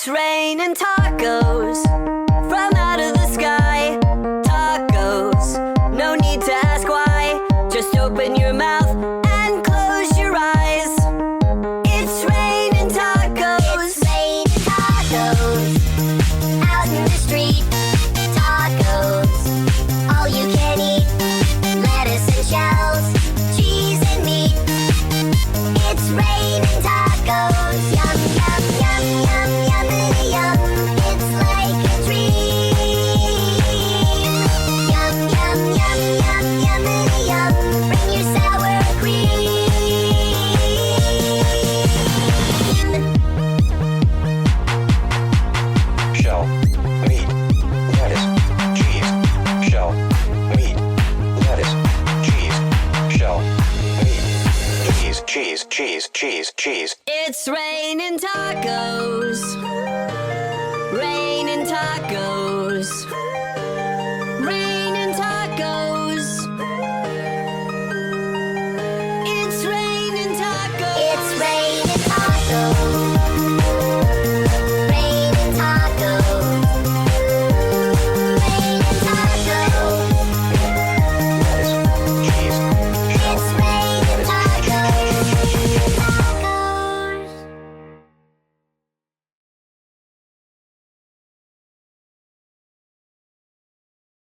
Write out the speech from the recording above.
raining tacos from out of the sky. Tacos, no need to ask why. Just open your mouth and close your eyes. It's raining tacos. It's raining tacos out in the street. Tacos, all you can eat. Lettuce and shells, cheese and meat. It's raining tacos. Yum, yum, yum, yum, yummity yum. It's like a dream. Yum, yum, yum, yum, yummity yum. Bring your sour cream. Shell, meat, lettuce, cheese. Shell, meat, lettuce, cheese. Shell, meat, cheese, cheese. It's raining tacos. Raining tacos.